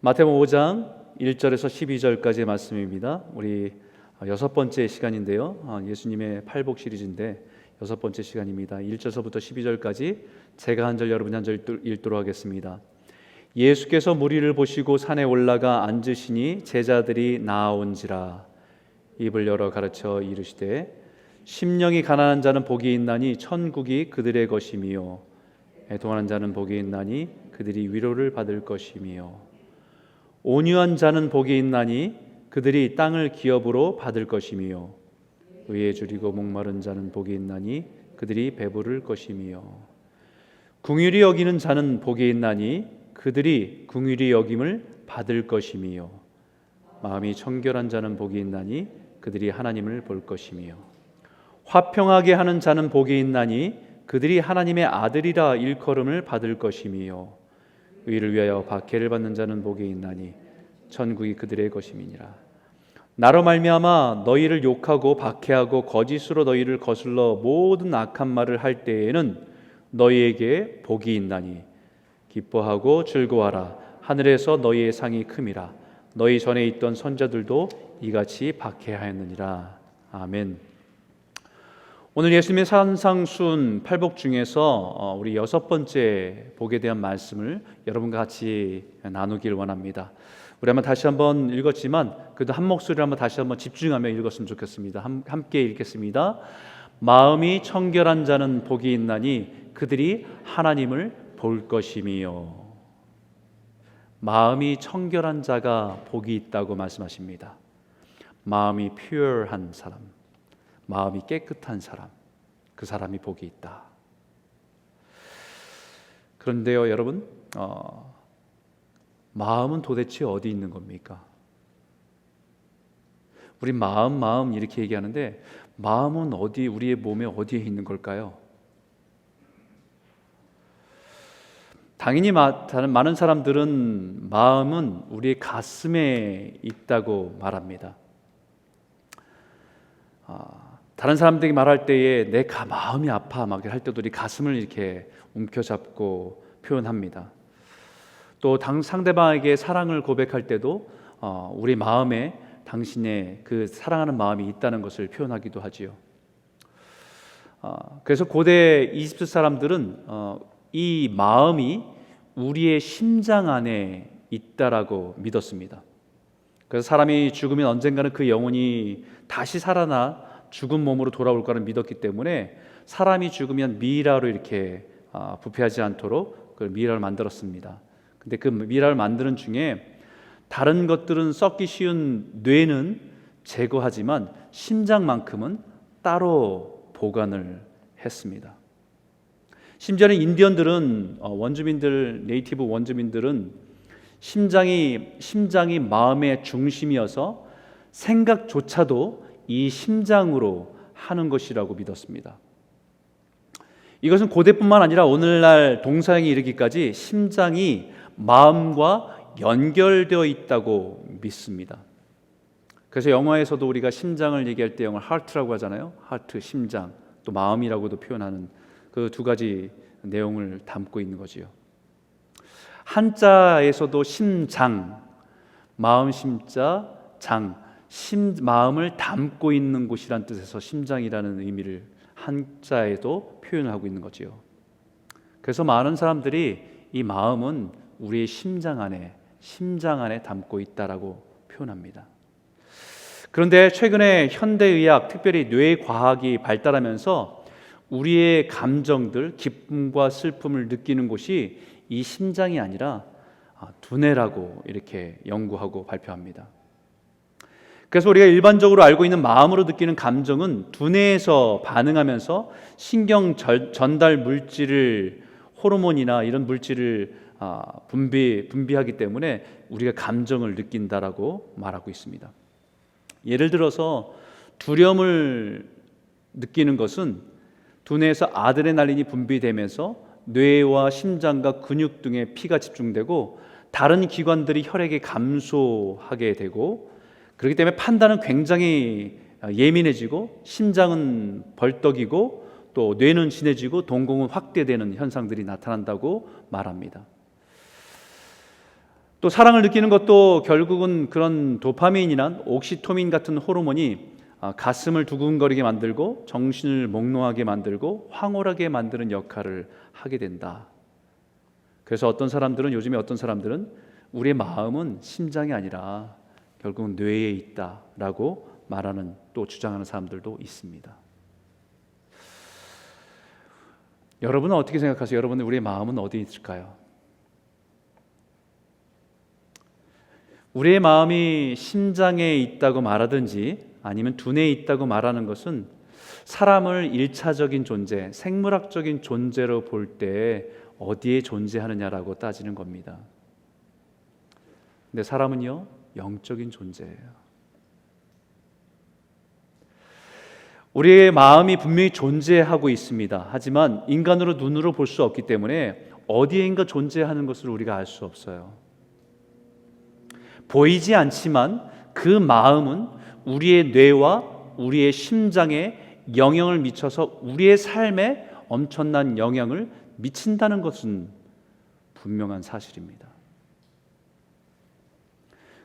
마태복음 5장 1절에서 12절까지의 말씀입니다. 우리 여섯 번째 시간인데요. 예수님의 팔복 시리즈인데 여섯 번째 시간입니다. 1절서부터 12절까지 제가 한 절 여러분이 한 절 읽도록 하겠습니다. 예수께서 무리를 보시고 산에 올라가 앉으시니 제자들이 나아온지라. 입을 열어 가르쳐 이르시되 심령이 가난한 자는 복이 있나니 천국이 그들의 것이미요 애통하는 자는 복이 있나니 그들이 위로를 받을 것이미요 온유한 자는 복이 있나니 그들이 땅을 기업으로 받을 것이미요 의에 줄이고 목마른 자는 복이 있나니 그들이 배부를 것이미요 긍휼히 여기는 자는 복이 있나니 그들이 긍휼히 여김을 받을 것이미요 마음이 청결한 자는 복이 있나니 그들이 하나님을 볼 것이미요 화평하게 하는 자는 복이 있나니 그들이 하나님의 아들이라 일컬음을 받을 것이미요 의를 위하여 박해를 받는 자는 복이 있나니 천국이 그들의 것임이니라. 나로 말미암아 너희를 욕하고 박해하고 거짓으로 너희를 거슬러 모든 악한 말을 할 때에는 너희에게 복이 있나니 기뻐하고 즐거워하라. 하늘에서 너희의 상이 큼이라. 너희 전에 있던 선자들도 이같이 박해하였느니라. 아멘. 오늘 예수님의 산상순 팔복 중에서 우리 여섯 번째 복에 대한 말씀을 여러분과 같이 나누길 원합니다. 우리 한번 다시 한번 읽었지만 그래도 한 목소리로 한번 다시 한번 집중하며 읽었으면 좋겠습니다. 함께 읽겠습니다. 마음이 청결한 자는 복이 있나니 그들이 하나님을 볼 것이미요. 마음이 청결한 자가 복이 있다고 말씀하십니다. 마음이 퓨어한 사람, 마음이 깨끗한 사람, 그 사람이 복이 있다. 그런데요, 여러분, 마음은 도대체 어디 있는 겁니까? 우리 마음 이렇게 얘기하는데 마음은 어디, 우리의 몸에 어디에 있는 걸까요? 당연히 많은 사람들은 마음은 우리의 가슴에 있다고 말합니다. 다른 사람들이 말할 때에 내 마음이 아파 막 할 때도 우리 가슴을 이렇게 움켜잡고 표현합니다. 또 상대방에게 사랑을 고백할 때도 우리 마음에 당신의 그 사랑하는 마음이 있다는 것을 표현하기도 하지요. 그래서 고대 이집트 사람들은 이 마음이 우리의 심장 안에 있다라고 믿었습니다. 그래서 사람이 죽으면 언젠가는 그 영혼이 다시 살아나 죽은 몸으로 돌아올 거를 믿었기 때문에 사람이 죽으면 미이라로 이렇게 부패하지 않도록 그 미이라를 만들었습니다. 근데 그 미이라를 만드는 중에 다른 것들은 썩기 쉬운 뇌는 제거하지만 심장만큼은 따로 보관을 했습니다. 심지어는 인디언들은 네이티브 원주민들은 심장이 마음의 중심이어서 생각조차도 이 심장으로 하는 것이라고 믿었습니다. 이것은 고대뿐만 아니라 오늘날 동서양에 이르기까지 심장이 마음과 연결되어 있다고 믿습니다. 그래서 영어에서도 우리가 심장을 얘기할 때 영어를 하트라고 하잖아요. 하트, 심장, 또 마음이라고도 표현하는 그 두 가지 내용을 담고 있는 거지요. 한자에서도 심장, 마음 심자, 장, 마음을 담고 있는 곳이란 뜻에서 심장이라는 의미를 한자에도 표현하고 있는 거지요. 그래서 많은 사람들이 이 마음은 우리의 심장 안에 담고 있다라고 표현합니다. 그런데 최근에 현대의학, 특별히 뇌과학이 발달하면서 우리의 감정들, 기쁨과 슬픔을 느끼는 곳이 이 심장이 아니라 두뇌라고 이렇게 연구하고 발표합니다. 그래서 우리가 일반적으로 알고 있는 마음으로 느끼는 감정은 두뇌에서 반응하면서 신경 전달 물질을, 호르몬이나 이런 물질을 분비하기 때문에 우리가 감정을 느낀다라고 말하고 있습니다. 예를 들어서 두려움을 느끼는 것은 두뇌에서 아드레날린이 분비되면서 뇌와 심장과 근육 등에 피가 집중되고 다른 기관들이 혈액에 감소하게 되고, 그렇기 때문에 판단은 굉장히 예민해지고 심장은 벌떡이고 또 뇌는 진해지고 동공은 확대되는 현상들이 나타난다고 말합니다. 또 사랑을 느끼는 것도 결국은 그런 도파민이나 옥시토민 같은 호르몬이 가슴을 두근거리게 만들고 정신을 몽롱하게 만들고 황홀하게 만드는 역할을 하게 된다. 그래서 요즘에 어떤 사람들은 우리의 마음은 심장이 아니라 결국은 뇌에 있다라고 말하는, 또 주장하는 사람들도 있습니다. 여러분은 어떻게 생각하세요? 여러분은 우리의 마음은 어디에 있을까요? 우리의 마음이 심장에 있다고 말하든지 아니면 두뇌에 있다고 말하는 것은 사람을 일차적인 존재, 생물학적인 존재로 볼 때 어디에 존재하느냐라고 따지는 겁니다. 근데 사람은요, 영적인 존재예요. 우리의 마음이 분명히 존재하고 있습니다. 하지만 인간으로 눈으로 볼 수 없기 때문에 어디에인가 존재하는 것을 우리가 알 수 없어요. 보이지 않지만 그 마음은 우리의 뇌와 우리의 심장에 영향을 미쳐서 우리의 삶에 엄청난 영향을 미친다는 것은 분명한 사실입니다.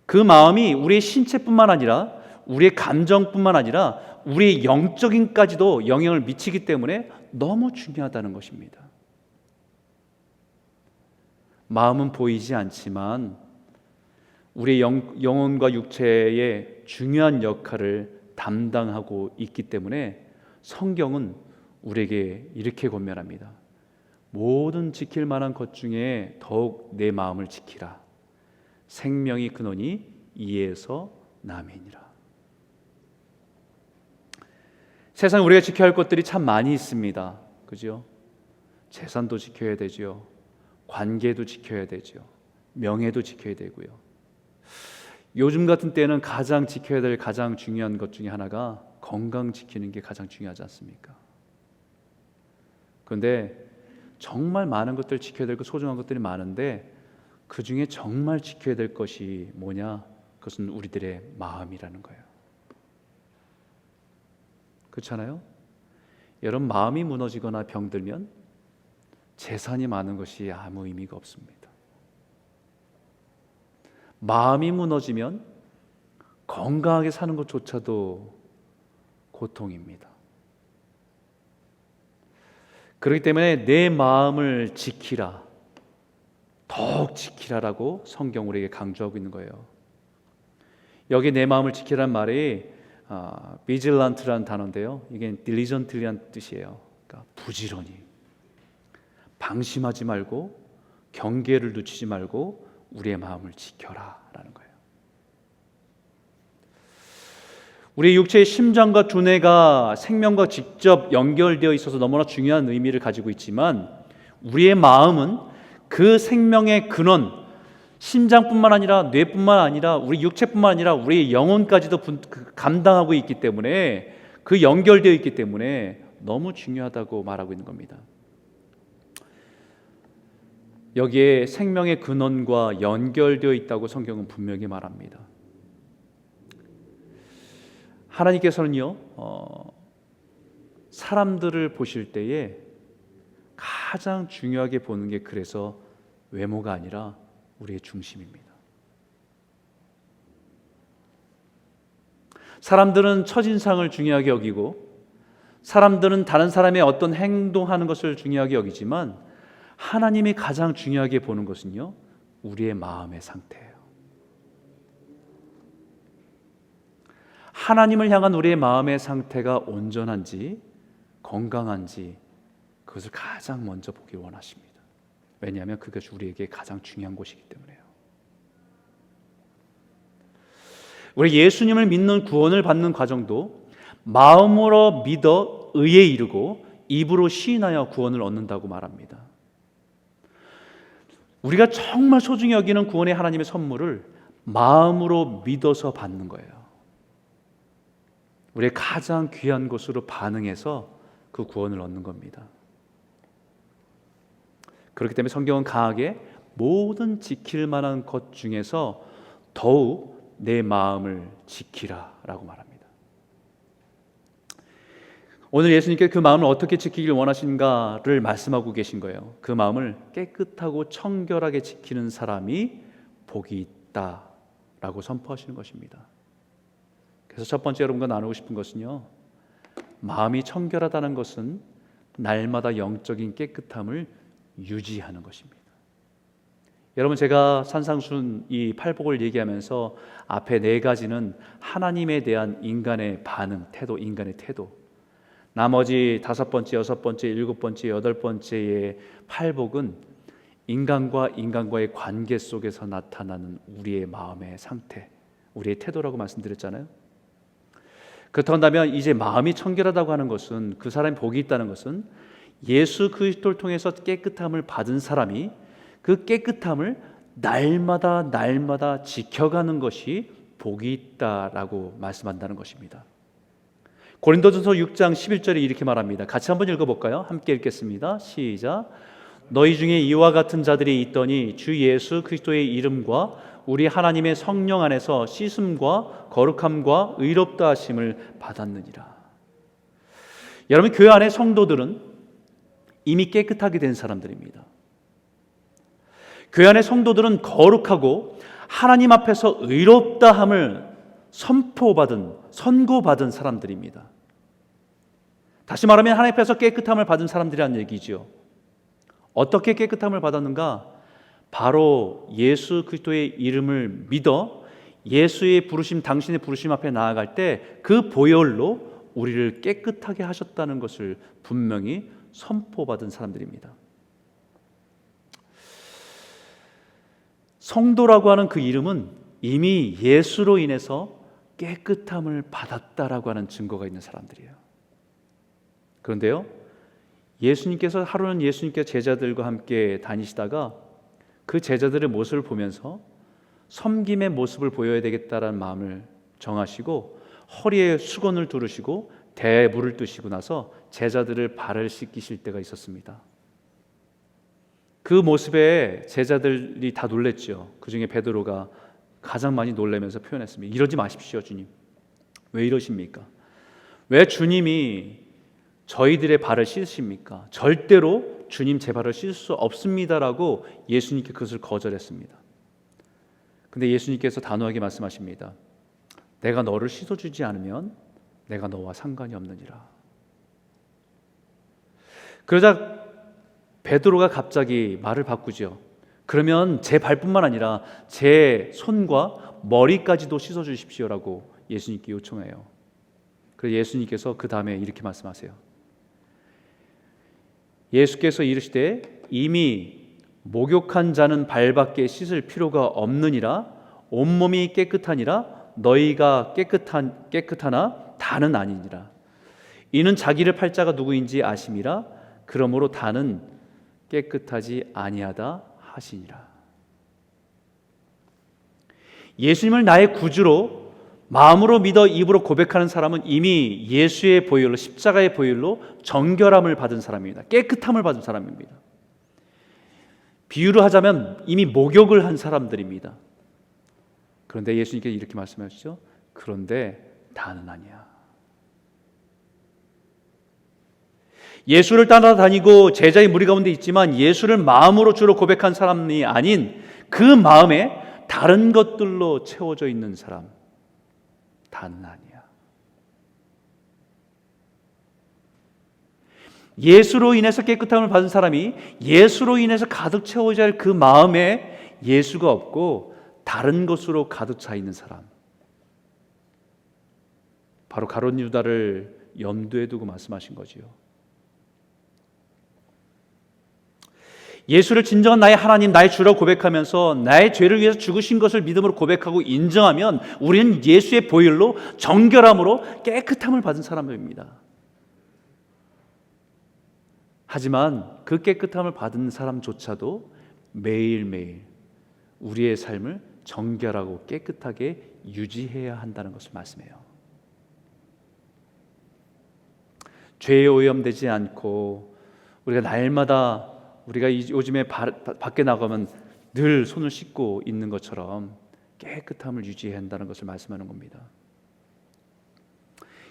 그 마음이 우리의 신체뿐만 아니라 우리의 감정뿐만 아니라 우리의 영적인까지도 영향을 미치기 때문에 너무 중요하다는 것입니다. 마음은 보이지 않지만 우리의 영혼과 육체의 중요한 역할을 담당하고 있기 때문에 성경은 우리에게 이렇게 권면합니다. 모든 지킬 만한 것 중에 더욱 내 마음을 지키라. 생명이 근원이 이에서 남이니라. 세상에 우리가 지켜야 할 것들이 참 많이 있습니다. 그죠? 재산도 지켜야 되죠. 관계도 지켜야 되죠. 명예도 지켜야 되고요. 요즘 같은 때는 가장 지켜야 될 가장 중요한 것 중에 하나가 건강 지키는 게 가장 중요하지 않습니까? 그런데 정말 많은 것들 지켜야 될 것, 소중한 것들이 많은데 그 중에 정말 지켜야 될 것이 뭐냐? 그것은 우리들의 마음이라는 거예요. 그렇잖아요? 여러분, 마음이 무너지거나 병들면 재산이 많은 것이 아무 의미가 없습니다. 마음이 무너지면 건강하게 사는 것조차도 고통입니다. 그렇기 때문에 내 마음을 지키라, 더욱 지키라라고 성경 우리에게 강조하고 있는 거예요. 여기 내 마음을 지키라는 말이 vigilant라는 단어인데요, 이게 diligently라는 뜻이에요. 그러니까 부지런히, 방심하지 말고 경계를 늦추지 말고 우리의 마음을 지켜라라는 거예요. 우리 육체의 심장과 두뇌가 생명과 직접 연결되어 있어서 너무나 중요한 의미를 가지고 있지만 우리의 마음은 그 생명의 근원, 심장뿐만 아니라 뇌뿐만 아니라 우리 육체뿐만 아니라 우리 영혼까지도 감당하고 있기 때문에, 그 연결되어 있기 때문에 너무 중요하다고 말하고 있는 겁니다. 여기에 생명의 근원과 연결되어 있다고 성경은 분명히 말합니다. 하나님께서는요, 사람들을 보실 때에 가장 중요하게 보는 게 그래서 외모가 아니라 우리의 중심입니다. 사람들은 첫인상을 중요하게 여기고, 사람들은 다른 사람의 어떤 행동하는 것을 중요하게 여기지만 하나님이 가장 중요하게 보는 것은요, 우리의 마음의 상태예요. 하나님을 향한 우리의 마음의 상태가 온전한지 건강한지 그것을 가장 먼저 보길 원하십니다. 왜냐하면 그것이 우리에게 가장 중요한 것이기 때문에요. 우리 예수님을 믿는 구원을 받는 과정도 마음으로 믿어 의에 이르고 입으로 시인하여 구원을 얻는다고 말합니다. 우리가 정말 소중히 여기는 구원의 하나님의 선물을 마음으로 믿어서 받는 거예요. 우리의 가장 귀한 것으로 반응해서 그 구원을 얻는 겁니다. 그렇기 때문에 성경은 강하게 모든 지킬 만한 것 중에서 더욱 내 마음을 지키라 라고 말합니다. 오늘 예수님께서 그 마음을 어떻게 지키길 원하신가를 말씀하고 계신 거예요. 그 마음을 깨끗하고 청결하게 지키는 사람이 복이 있다라고 선포하시는 것입니다. 그래서 첫 번째 여러분과 나누고 싶은 것은요, 마음이 청결하다는 것은 날마다 영적인 깨끗함을 유지하는 것입니다. 여러분, 제가 산상순 이 팔복을 얘기하면서 앞에 네 가지는 하나님에 대한 인간의 반응, 태도, 인간의 태도. 나머지 다섯 번째, 여섯 번째, 일곱 번째, 여덟 번째의 팔복은 인간과 인간과의 관계 속에서 나타나는 우리의 마음의 상태, 우리의 태도라고 말씀드렸잖아요. 그렇다면 이제 마음이 청결하다고 하는 것은, 그 사람이 복이 있다는 것은 예수 그리스도를 통해서 깨끗함을 받은 사람이 그 깨끗함을 날마다 지켜가는 것이 복이 있다라고 말씀한다는 것입니다. 고린도전서 6장 11절에 이렇게 말합니다. 같이 한번 읽어볼까요? 함께 읽겠습니다. 시작. 너희 중에 이와 같은 자들이 있더니 주 예수 그리스도의 이름과 우리 하나님의 성령 안에서 씻음과 거룩함과 의롭다 하심을 받았느니라. 여러분, 교회 안의 성도들은 이미 깨끗하게 된 사람들입니다. 교회 안의 성도들은 거룩하고 하나님 앞에서 의롭다함을 선고받은 사람들입니다. 다시 말하면 하나님 앞에서 깨끗함을 받은 사람들이라는 얘기죠. 어떻게 깨끗함을 받았는가? 바로 예수 그리스도의 이름을 믿어 예수의 부르심, 당신의 부르심 앞에 나아갈 때 그 보혈로 우리를 깨끗하게 하셨다는 것을 분명히 선포받은 사람들입니다. 성도라고 하는 그 이름은 이미 예수로 인해서 깨끗함을 받았다라고 하는 증거가 있는 사람들이에요. 그런데요, 예수님께서 하루는 예수님께서 제자들과 함께 다니시다가 그 제자들의 모습을 보면서 섬김의 모습을 보여야 되겠다라는 마음을 정하시고 허리에 수건을 두르시고 대물을 뜨시고 나서 제자들을 발을 씻기실 때가 있었습니다. 그 모습에 제자들이 다 놀랬죠. 그 중에 베드로가 가장 많이 놀라면서 표현했습니다. 이러지 마십시오, 주님. 왜 이러십니까? 왜 주님이 저희들의 발을 씻으십니까? 절대로 주님 제 발을 씻을 수 없습니다라고 예수님께 그것을 거절했습니다. 근데 예수님께서 단호하게 말씀하십니다. 내가 너를 씻어주지 않으면 내가 너와 상관이 없느니라. 그러자 베드로가 갑자기 말을 바꾸죠. 그러면 제 발뿐만 아니라 제 손과 머리까지도 씻어주십시오라고 예수님께 요청해요. 그래서 예수님께서 그 다음에 이렇게 말씀하세요. 예수께서 이르시되 이미 목욕한 자는 발밖에 씻을 필요가 없느니라. 온몸이 깨끗하니라. 너희가 깨끗하나 다는 아니니라. 이는 자기를 팔 자가 누구인지 아심이라. 그러므로 다는 깨끗하지 아니하다 하시니라. 예수님을 나의 구주로 마음으로 믿어 입으로 고백하는 사람은 이미 예수의 보혈로, 십자가의 보혈로 정결함을 받은 사람입니다. 깨끗함을 받은 사람입니다. 비유를 하자면 이미 목욕을 한 사람들입니다. 그런데 예수님께서 이렇게 말씀하시죠. 그런데 다는 아니야. 예수를 따라다니고 제자의 무리 가운데 있지만 예수를 마음으로 주로 고백한 사람이 아닌 그 마음에 다른 것들로 채워져 있는 사람, 다는 아니야. 예수로 인해서 깨끗함을 받은 사람이 예수로 인해서 가득 채워져야 할 그 마음에 예수가 없고 다른 것으로 가득 차 있는 사람, 바로 가룟 유다를 염두에 두고 말씀하신 거지요. 예수를 진정한 나의 하나님, 나의 주라고 고백하면서 나의 죄를 위해서 죽으신 것을 믿음으로 고백하고 인정하면 우리는 예수의 보혈로 정결함으로 깨끗함을 받은 사람들입니다. 하지만 그 깨끗함을 받은 사람조차도 매일매일 우리의 삶을 정결하고 깨끗하게 유지해야 한다는 것을 말씀해요. 죄에 오염되지 않고 우리가 날마다 우리가 요즘에 밖에 나가면 늘 손을 씻고 있는 것처럼 깨끗함을 유지해야 한다는 것을 말씀하는 겁니다.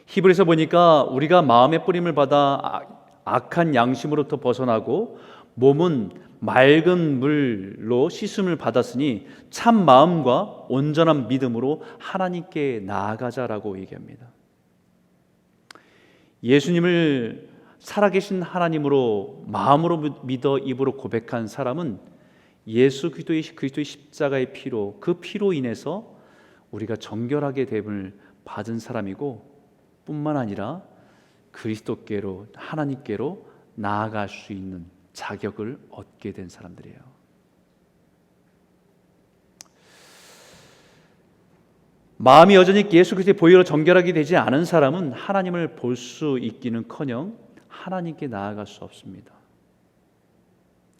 히브리서 보니까 우리가 마음의 뿌림을 받아 악한 양심으로부터 벗어나고 몸은 맑은 물로 씻음을 받았으니 참 마음과 온전한 믿음으로 하나님께 나아가자라고 얘기합니다. 예수님을 살아계신 하나님으로 마음으로 믿어 입으로 고백한 사람은 예수 그리스도의 십자가의 피로, 그 피로 인해서 우리가 정결하게 됨을 받은 사람이고, 뿐만 아니라 그리스도께로, 하나님께로 나아갈 수 있는 자격을 얻게 된 사람들이에요. 마음이 여전히 예수 그리스도의 보혈로 정결하게 되지 않은 사람은 하나님을 볼 수 있기는커녕 하나님께 나아갈 수 없습니다.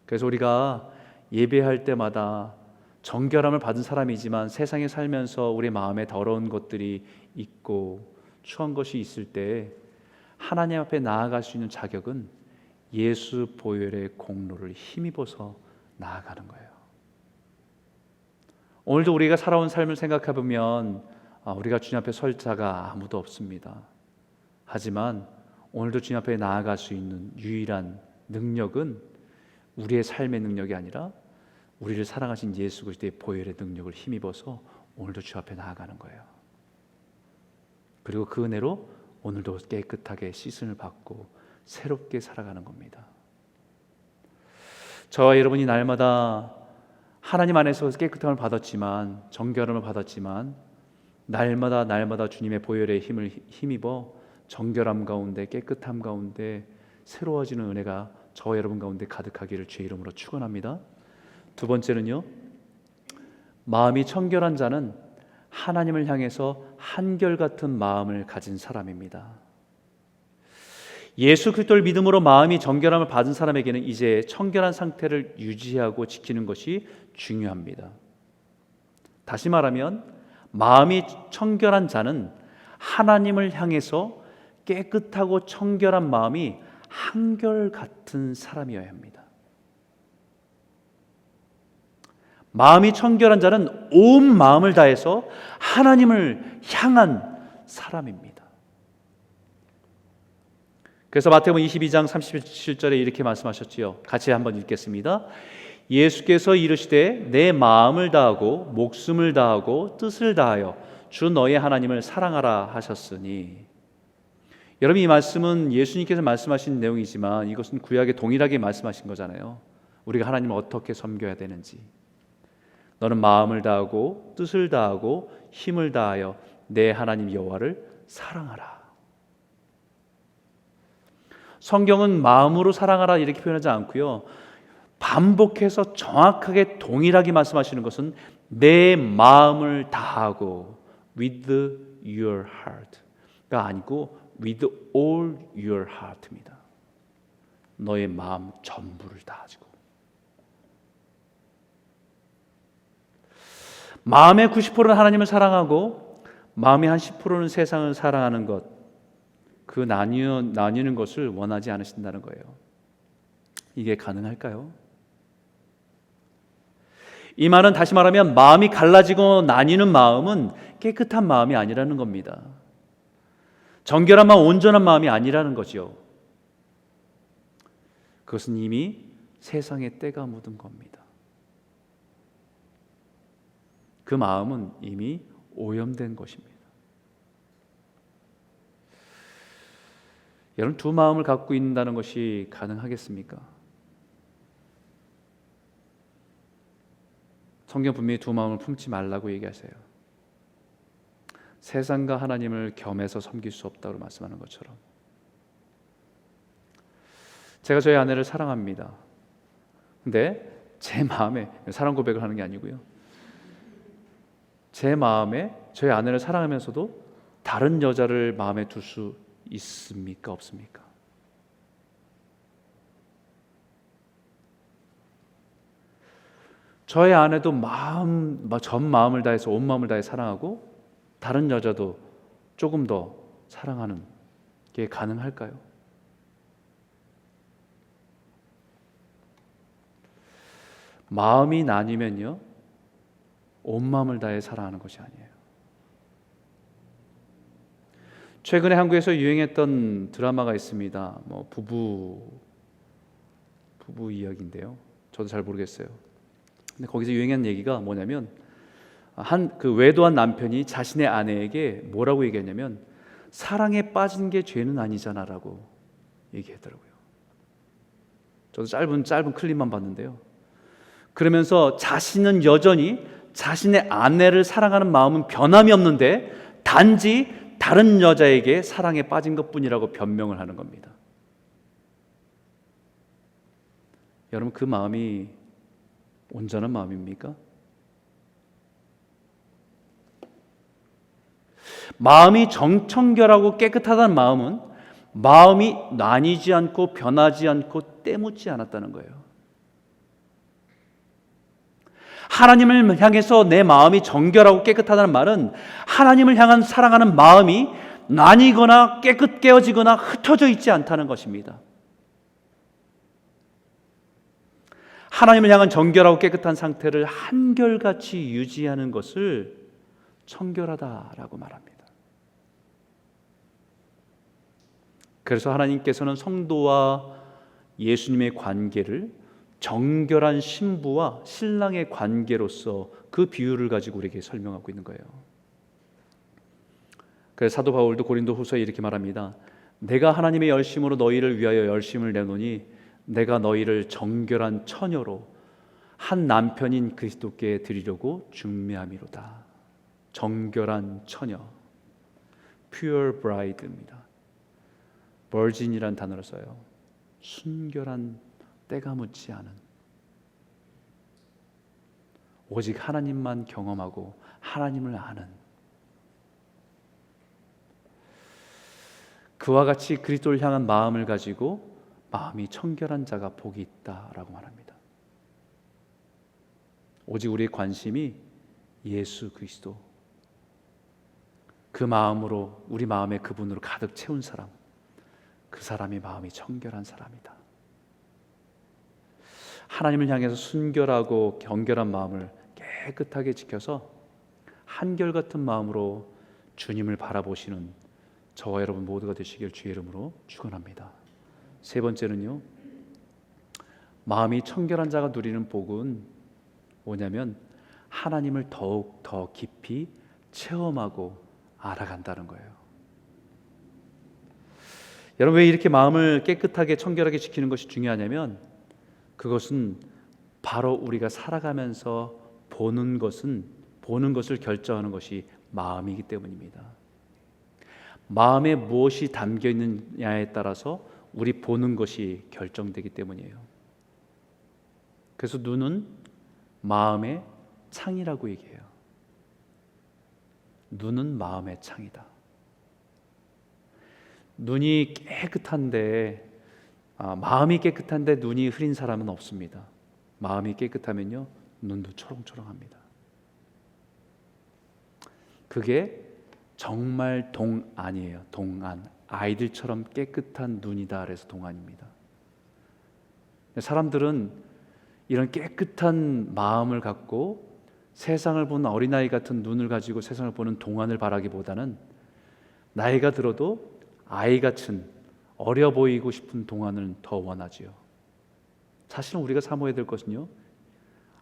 그래서 우리가 예배할 때마다 정결함을 받은 사람이지만 세상에 살면서 우리 마음에 더러운 것들이 있고 추한 것이 있을 때 하나님 앞에 나아갈 수 있는 자격은 예수 보혈의 공로를 힘입어서 나아가는 거예요. 오늘도 우리가 살아온 삶을 생각해 보면 우리가 주님 앞에 설 자가 아무도 없습니다. 하지만 오늘도 주님 앞에 나아갈 수 있는 유일한 능력은 우리의 삶의 능력이 아니라 우리를 사랑하신 예수 그리스도의 보혈의 능력을 힘입어서 오늘도 주 앞에 나아가는 거예요. 그리고 그 은혜로 오늘도 깨끗하게 씻음을 받고 새롭게 살아가는 겁니다. 저와 여러분이 날마다 하나님 안에서 깨끗함을 받았지만, 정결함을 받았지만, 날마다 주님의 보혈의 힘을 힘입어 정결함 가운데, 깨끗함 가운데 새로워지는 은혜가 저와 여러분 가운데 가득하기를 주의 이름으로 축원합니다. 두 번째는요, 마음이 청결한 자는 하나님을 향해서 한결같은 마음을 가진 사람입니다. 예수 그리스도를 믿음으로 마음이 정결함을 받은 사람에게는 이제 청결한 상태를 유지하고 지키는 것이 중요합니다. 다시 말하면 마음이 청결한 자는 하나님을 향해서 깨끗하고 청결한 마음이 한결같은 사람이어야 합니다. 마음이 청결한 자는 온 마음을 다해서 하나님을 향한 사람입니다. 그래서 마태복음 22장 37절에 이렇게 말씀하셨지요. 같이 한번 읽겠습니다. 예수께서 이르시되 내 마음을 다하고 목숨을 다하고 뜻을 다하여 주 너의 하나님을 사랑하라 하셨으니. 여러분, 이 말씀은 예수님께서 말씀하신 내용이지만 이것은 구약에 동일하게 말씀하신 거잖아요. 우리가 하나님을 어떻게 섬겨야 되는지. 너는 마음을 다하고 뜻을 다하고 힘을 다하여 내 하나님 여호와를 사랑하라. 성경은 마음으로 사랑하라 이렇게 표현하지 않고요, 반복해서 정확하게 동일하게 말씀하시는 것은 내 마음을 다하고 with your heart가 아니고 with all your heart입니다. 너의 마음 전부를 다하고. 마음의 90%는 하나님을 사랑하고 마음의 한 10%는 세상을 사랑하는 것, 그 나뉘는 것을 원하지 않으신다는 거예요. 이게 가능할까요? 이 말은 다시 말하면 마음이 갈라지고 나뉘는 마음은 깨끗한 마음이 아니라는 겁니다. 정결한 마음, 온전한 마음이 아니라는 거죠. 그것은 이미 세상에 때가 묻은 겁니다. 그 마음은 이미 오염된 것입니다. 여러분, 두 마음을 갖고 있다는 것이 가능하겠습니까? 성경 분명히 두 마음을 품지 말라고 얘기하세요. 세상과 하나님을 겸해서 섬길 수 없다고 말씀하는 것처럼. 제가 저희 아내를 사랑합니다. 근데 제 마음에, 사랑 고백을 하는 게 아니고요, 제 마음에 저희 아내를 사랑하면서도 다른 여자를 마음에 둘 수 있습니까? 없습니까? 저의 아내도 전 마음을 다해서 온 마음을 다해 사랑하고 다른 여자도 조금 더 사랑하는 게 가능할까요? 마음이 나뉘면요, 온 마음을 다해 사랑하는 것이 아니에요. 최근에 한국에서 유행했던 드라마가 있습니다. 부부 부부 이야기인데요. 저도 잘 모르겠어요. 근데 거기서 유행한 얘기가 뭐냐면 그 외도한 남편이 자신의 아내에게 뭐라고 얘기했냐면 사랑에 빠진 게 죄는 아니잖아라고 얘기했더라고요. 저도 짧은 클립만 봤는데요. 그러면서 자신은 여전히 자신의 아내를 사랑하는 마음은 변함이 없는데 단지 다른 여자에게 사랑에 빠진 것뿐이라고 변명을 하는 겁니다. 여러분, 그 마음이 온전한 마음입니까? 마음이 정청결하고 깨끗하다는 마음은 마음이 나뉘지 않고 변하지 않고 때묻지 않았다는 거예요. 하나님을 향해서 내 마음이 정결하고 깨끗하다는 말은 하나님을 향한 사랑하는 마음이 나뉘거나 깨어지거나 흩어져 있지 않다는 것입니다. 하나님을 향한 정결하고 깨끗한 상태를 한결같이 유지하는 것을 청결하다라고 말합니다. 그래서 하나님께서는 성도와 예수님의 관계를 정결한 신부와 신랑의 관계로서 그 비유를 가지고 우리에게 설명하고 있는 거예요. 그래서 사도 바울도 고린도후서에 이렇게 말합니다. 내가 하나님의 열심으로 너희를 위하여 열심을 내노니 내가 너희를 정결한 처녀로 한 남편인 그리스도께 드리려고 중매함이로다. 정결한 처녀, pure bride입니다. virgin이란 단어를 써요. 순결한, 때가 묻지 않은, 오직 하나님만 경험하고 하나님을 아는, 그와 같이 그리스도를 향한 마음을 가지고 마음이 청결한 자가 복이 있다라고 말합니다. 오직 우리의 관심이 예수 그리스도, 그 마음으로 우리 마음에 그분으로 가득 채운 사람, 그 사람의 마음이 청결한 사람이다. 하나님을 향해서 순결하고 경결한 마음을 깨끗하게 지켜서 한결같은 마음으로 주님을 바라보시는 저와 여러분 모두가 되시길 주의 이름으로 축원합니다. 세 번째는요, 마음이 청결한 자가 누리는 복은 뭐냐면 하나님을 더욱 더 깊이 체험하고 알아간다는 거예요. 여러분, 왜 이렇게 마음을 깨끗하게 청결하게 지키는 것이 중요하냐면 그것은 바로 우리가 살아가면서 보는 것을 결정하는 것이 마음이기 때문입니다. 마음에 무엇이 담겨 있느냐에 따라서 우리 보는 것이 결정되기 때문이에요. 그래서 눈은 마음의 창이라고 얘기해요. 눈은 마음의 창이다. 눈이 깨끗한데 마음이 깨끗한데 눈이 흐린 사람은 없습니다. 마음이 깨끗하면요, 눈도 초롱초롱합니다. 그게 정말 동안이에요. 동안. 아이들처럼 깨끗한 눈이다 그래서 동안입니다. 사람들은 이런 깨끗한 마음을 갖고 세상을 보는 어린아이 같은 눈을 가지고 세상을 보는 동안을 바라기보다는 나이가 들어도 아이 같은 어려 보이고 싶은 동안을 더 원하지요. 사실은 우리가 사모해야 될 것은요,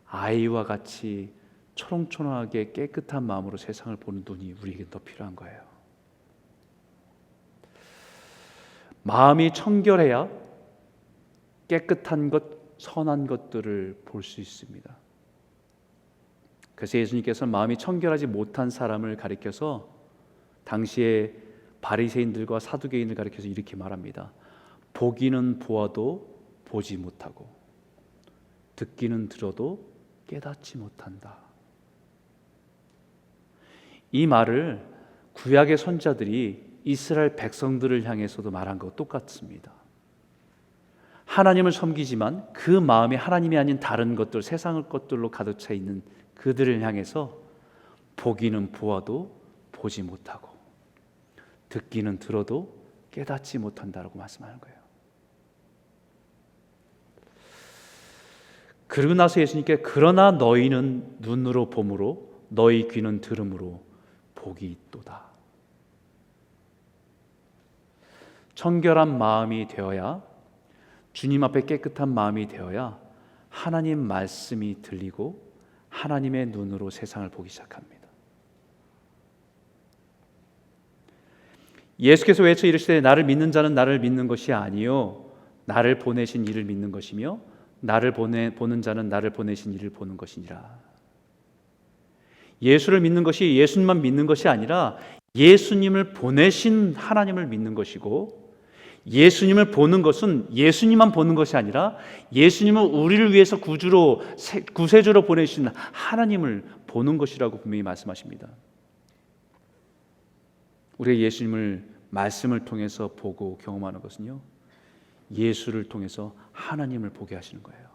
아이와 같이 초롱초롱하게 깨끗한 마음으로 세상을 보는 눈이 우리에게 더 필요한 거예요. 마음이 청결해야 깨끗한 것, 선한 것들을 볼 수 있습니다. 그래서 예수님께서는 마음이 청결하지 못한 사람을 가리켜서 당시에 바리새인들과 사두개인을 가리켜서 이렇게 말합니다. 보기는 보아도 보지 못하고 듣기는 들어도 깨닫지 못한다. 이 말을 구약의 선자들이 이스라엘 백성들을 향해서도 말한 것 똑같습니다. 하나님을 섬기지만 그 마음이 하나님이 아닌 다른 것들, 세상의 것들로 가득 차 있는 그들을 향해서 보기는 보아도 보지 못하고 듣기는 들어도 깨닫지 못한다라고 말씀하는 거예요. 그러고 나서 예수님께 그러나 너희는 눈으로 보므로 너희 귀는 들음으로 복이 있도다. 청결한 마음이 되어야 주님 앞에 깨끗한 마음이 되어야 하나님 말씀이 들리고 하나님의 눈으로 세상을 보기 시작합니다. 예수께서 외쳐 이르시되 나를 믿는 자는 나를 믿는 것이 아니요 나를 보내신 이를 믿는 것이며 나를 보는 자는 나를 보내신 이를 보는 것이니라. 예수를 믿는 것이 예수님만 믿는 것이 아니라 예수님을 보내신 하나님을 믿는 것이고, 예수님을 보는 것은 예수님만 보는 것이 아니라 예수님은 우리를 위해서 구세주로 보내신 하나님을 보는 것이라고 분명히 말씀하십니다. 우리가 예수님을 말씀을 통해서 보고 경험하는 것은요, 예수를 통해서 하나님을 보게 하시는 거예요.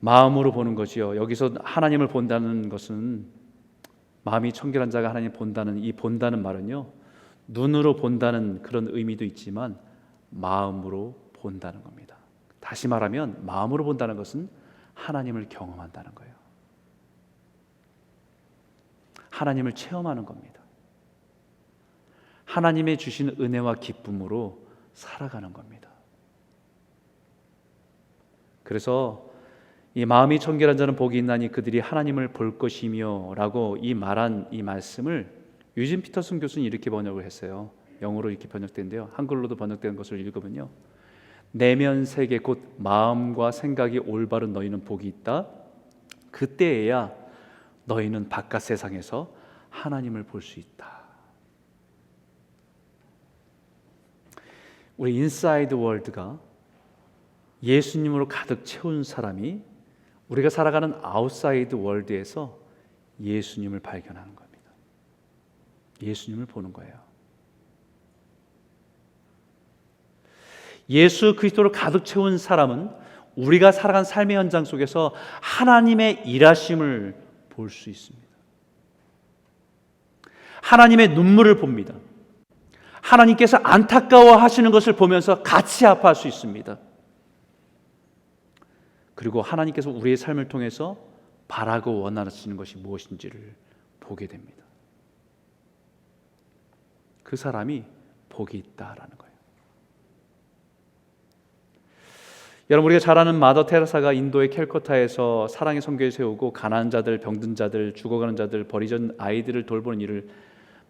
마음으로 보는 것이요. 여기서 하나님을 본다는 것은, 마음이 청결한 자가 하나님 본다는 이 본다는 말은요, 눈으로 본다는 그런 의미도 있지만 마음으로 본다는 겁니다. 다시 말하면 마음으로 본다는 것은 하나님을 경험한다는 거예요. 하나님을 체험하는 겁니다. 하나님의 주신 은혜와 기쁨으로 살아가는 겁니다. 그래서 이 마음이 청결한 자는 복이 있나니 그들이 하나님을 볼 것이며 라고 이 말한 이 말씀을 유진 피터슨 교수는 이렇게 번역을 했어요. 영어로 이렇게 번역된데요, 한글로도 번역된 것을 읽으면요, 내면 세계 곧 마음과 생각이 올바른 너희는 복이 있다. 그때에야 너희는 바깥 세상에서 하나님을 볼 수 있다. 우리 인사이드 월드가 예수님으로 가득 채운 사람이 우리가 살아가는 아웃사이드 월드에서 예수님을 발견하는 겁니다. 예수님을 보는 거예요. 예수 그리스도로 가득 채운 사람은 우리가 살아간 삶의 현장 속에서 하나님의 일하심을 볼 수 있습니다. 하나님의 눈물을 봅니다. 하나님께서 안타까워 하시는 것을 보면서 같이 아파할 수 있습니다. 그리고 하나님께서 우리의 삶을 통해서 바라고 원하시는 것이 무엇인지를 보게 됩니다. 그 사람이 복이 있다라는 거예요. 여러분, 우리가 잘 아는 마더 테레사가 인도의 캘커타에서 사랑의 선교를 세우고 가난한 자들, 병든 자들, 죽어가는 자들, 버려진 아이들을 돌보는 일을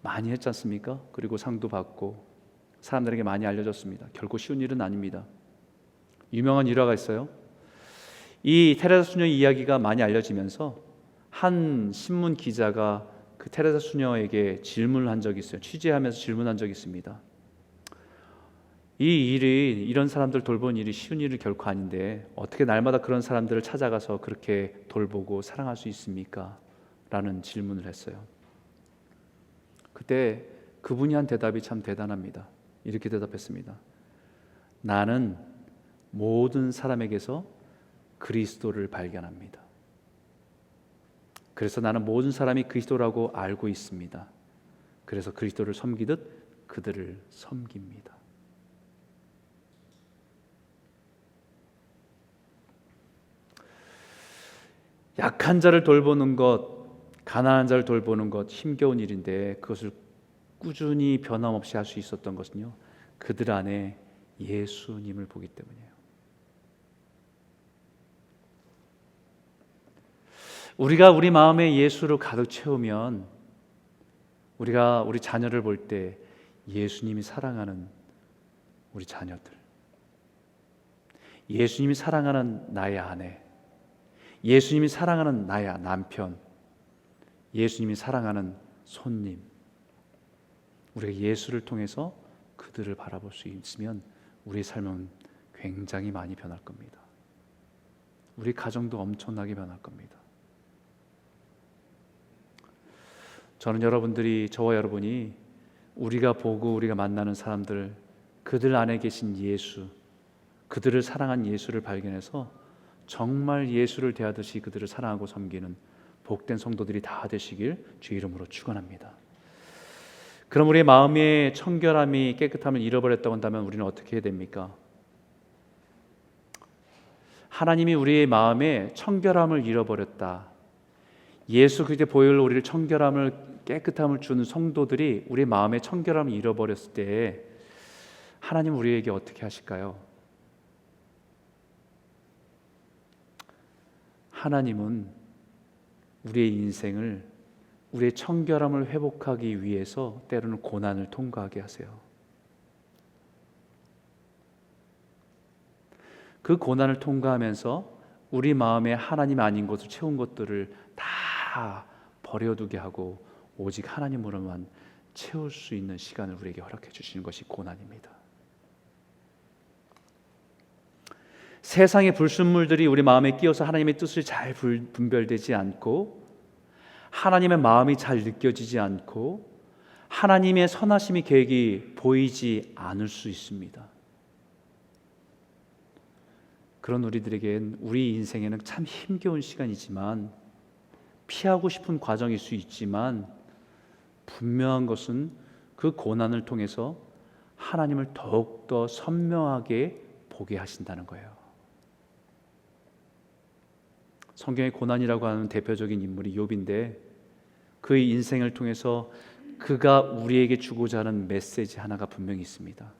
많이 했지 않습니까? 그리고 상도 받고 사람들에게 많이 알려졌습니다. 결코 쉬운 일은 아닙니다. 유명한 일화가 있어요. 이 테레사 수녀 이야기가 많이 알려지면서 한 신문 기자가 그 테레사 수녀에게 질문을 한 적이 있어요. 취재하면서 질문한 적이 있습니다. 이 일이, 이런 사람들 돌보는 일이 쉬운 일이 결코 아닌데 어떻게 날마다 그런 사람들을 찾아가서 그렇게 돌보고 사랑할 수 있습니까? 라는 질문을 했어요. 그때 그분이 한 대답이 참 대단합니다. 이렇게 대답했습니다. 나는 모든 사람에게서 그리스도를 발견합니다. 그래서 나는 모든 사람이 그리스도라고 알고 있습니다. 그래서 그리스도를 섬기듯 그들을 섬깁니다. 약한 자를 돌보는 것, 가난한 자를 돌보는 것 힘겨운 일인데 그것을 꾸준히 변함없이 할 수 있었던 것은요, 그들 안에 예수님을 보기 때문이에요. 우리가 우리 마음에 예수를 가득 채우면 우리가 우리 자녀를 볼 때 예수님이 사랑하는 우리 자녀들, 예수님이 사랑하는 나의 아내, 예수님이 사랑하는 나의 남편, 예수님이 사랑하는 손님, 우리가 예수를 통해서 그들을 바라볼 수 있으면 우리의 삶은 굉장히 많이 변할 겁니다. 우리 가정도 엄청나게 변할 겁니다. 저는 여러분들이, 저와 여러분이 우리가 보고 우리가 만나는 사람들, 그들 안에 계신 예수, 그들을 사랑한 예수를 발견해서 정말 예수를 대하듯이 그들을 사랑하고 섬기는 복된 성도들이 다 되시길 주 이름으로 축원합니다. 그럼 우리의 마음의 청결함이, 깨끗함을 잃어버렸다고 한다면 우리는 어떻게 해야 됩니까? 하나님이 우리의 마음에 청결함을 잃어버렸다. 예수 그리스도의 보혈로 우리를 청결함을, 깨끗함을 주는 성도들이 우리의 마음에 청결함을 잃어버렸을 때 하나님 우리에게 어떻게 하실까요? 하나님은 우리의 인생을, 우리의 청결함을 회복하기 위해서 때로는 고난을 통과하게 하세요. 그 고난을 통과하면서 우리 마음에 하나님 아닌 것을 채운 것들을 다 버려두게 하고 오직 하나님으로만 채울 수 있는 시간을 우리에게 허락해 주시는 것이 고난입니다. 세상의 불순물들이 우리 마음에 끼어서 하나님의 뜻을 잘 분별되지 않고, 하나님의 마음이 잘 느껴지지 않고, 하나님의 선하심의 계획이 보이지 않을 수 있습니다. 그런 우리들에겐, 우리 인생에는 참 힘겨운 시간이지만, 피하고 싶은 과정일 수 있지만, 분명한 것은 그 고난을 통해서 하나님을 더욱더 선명하게 보게 하신다는 거예요. 성경의 고난이라고 하는 대표적인 인물이 욥인데, 그의 인생을 통해서 그가 우리에게 주고자 하는 메시지 하나가 분명히 있습니다.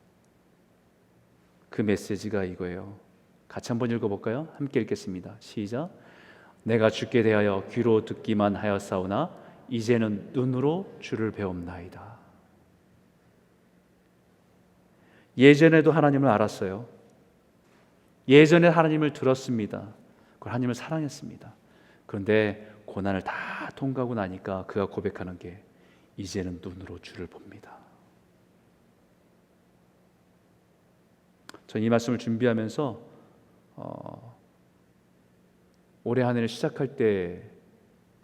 그 메시지가 이거예요. 같이 한번 읽어볼까요? 함께 읽겠습니다. 시작. 내가 주께 대하여 귀로 듣기만 하였사오나 이제는 눈으로 주를 배움나이다. 예전에도 하나님을 알았어요. 예전에 하나님을 들었습니다. 하나님을 사랑했습니다. 그런데 고난을 다 통과하고 나니까 그가 고백하는 게, 이제는 눈으로 주를 봅니다. 저는 이 말씀을 준비하면서 올해 한 해를 시작할 때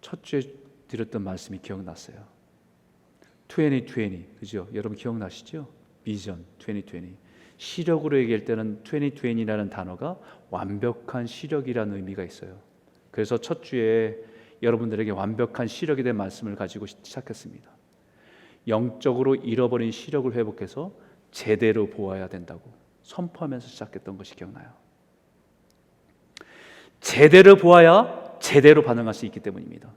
첫 주에 드렸던 말씀이 기억났어요. 2020, 그죠? 여러분 기억나시죠? 비전 2020. 시력으로 얘기할 때는 2020이라는 단어가 완벽한 시력이라는 의미가 있어요. 그래서 첫 주에 여러분들에게 완벽한 시력에 대한 말씀을 가지고 시작했습니다. 영적으로 잃어버린 시력을 회복해서 제대로 보아야 된다고 선포하면서 시작했던 것이 기억나요. 제대로 보아야 제대로 반응할 수 있기 때문입니다.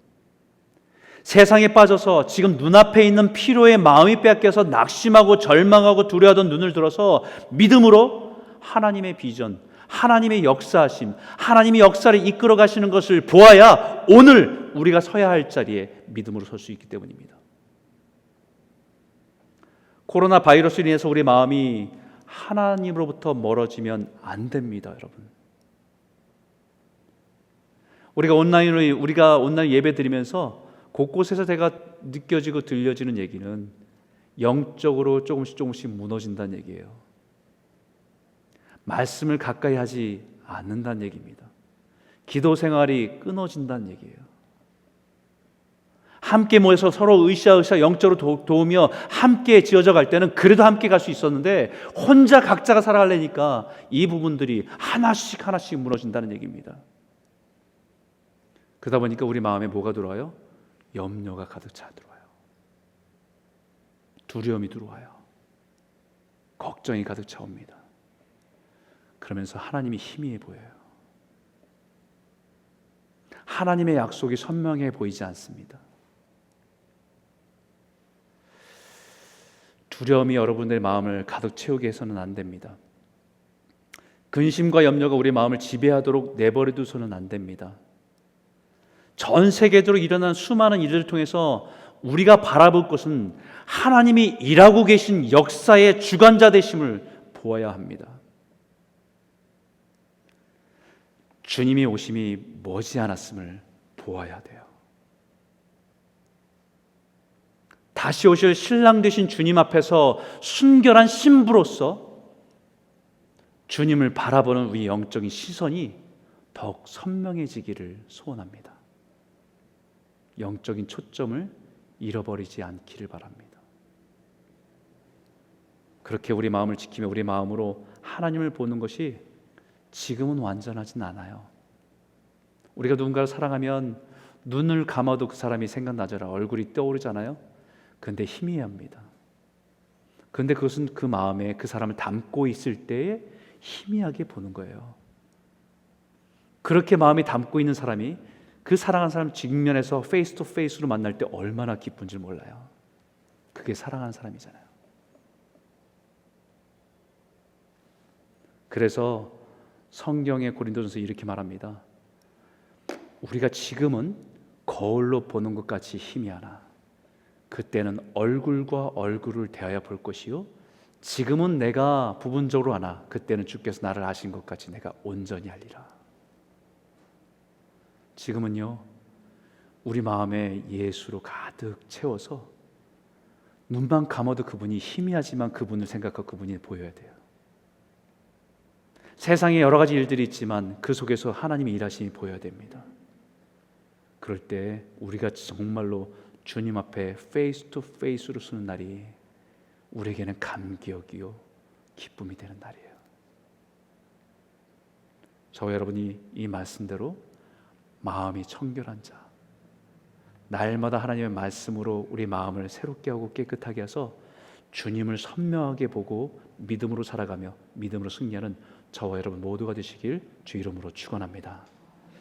세상에 빠져서 지금 눈앞에 있는 피로에 마음이 빼앗겨서 낙심하고 절망하고 두려워하던 눈을 들어서 믿음으로 하나님의 비전, 하나님의 역사하심, 하나님의 역사를 이끌어 가시는 것을 보아야 오늘 우리가 서야 할 자리에 믿음으로 설 수 있기 때문입니다. 코로나 바이러스로 인해서 우리 마음이 하나님으로부터 멀어지면 안 됩니다, 여러분. 우리가 온라인 예배 드리면서 곳곳에서 제가 느껴지고 들려지는 얘기는 영적으로 조금씩 무너진다는 얘기예요. 말씀을 가까이 하지 않는다는 얘기입니다. 기도 생활이 끊어진다는 얘기예요. 함께 모여서 서로 으쌰으쌰 영적으로 도우며 함께 지어져 갈 때는 그래도 함께 갈 수 있었는데, 혼자 각자가 살아가려니까 이 부분들이 하나씩 무너진다는 얘기입니다. 그러다 보니까 우리 마음에 뭐가 들어와요? 염려가 가득 차 들어와요. 두려움이 들어와요. 걱정이 가득 차옵니다. 그러면서 하나님이 희미해 보여요. 하나님의 약속이 선명해 보이지 않습니다. 두려움이 여러분들의 마음을 가득 채우게 해서는 안 됩니다. 근심과 염려가 우리 마음을 지배하도록 내버려 두서는 안 됩니다. 전 세계적으로 일어난 수많은 일들을 통해서 우리가 바라볼 것은 하나님이 일하고 계신 역사의 주관자 되심을 보아야 합니다. 주님이 오심이 머지않았음을 보아야 돼요. 다시 오실 신랑 되신 주님 앞에서 순결한 신부로서 주님을 바라보는 우리 영적인 시선이 더욱 선명해지기를 소원합니다. 영적인 초점을 잃어버리지 않기를 바랍니다. 그렇게 우리 마음을 지키며 우리 마음으로 하나님을 보는 것이 지금은 완전하진 않아요. 우리가 누군가를 사랑하면 눈을 감아도 그 사람이 생각나잖아. 얼굴이 떠오르잖아요. 그런데 희미합니다. 그런데 그것은 그 마음에 그 사람을 담고 있을 때에 희미하게 보는 거예요. 그렇게 마음이 담고 있는 사람이 그 사랑하는 사람 직면해서 페이스 투 페이스로 만날 때 얼마나 기쁜지 몰라요. 그게 사랑하는 사람이잖아요. 그래서 성경의 고린도전서 이렇게 말합니다. 우리가 지금은 거울로 보는 것 같이 희미하나 그때는 얼굴과 얼굴을 대하여 볼 것이요 지금은 내가 부분적으로 하나 그때는 주께서 나를 아신 것 같이 내가 온전히 하리라. 지금은요 우리 마음에 예수로 가득 채워서 눈만 감아도 그분이 희미하지만 그분을 생각하고 그분이 보여야 돼요. 세상에 여러 가지 일들이 있지만 그 속에서 하나님의 일하심이 보여야 됩니다. 그럴 때 우리가 정말로 주님 앞에 페이스 투 페이스로 서는 날이 우리에게는 감격이요 기쁨이 되는 날이에요. 저와 여러분이 이 말씀대로 마음이 청결한 자, 날마다 하나님의 말씀으로 우리 마음을 새롭게 하고 깨끗하게 해서 주님을 선명하게 보고 믿음으로 살아가며 믿음으로 승리하는 저와 여러분 모두가 되시길 주 이름으로 축원합니다.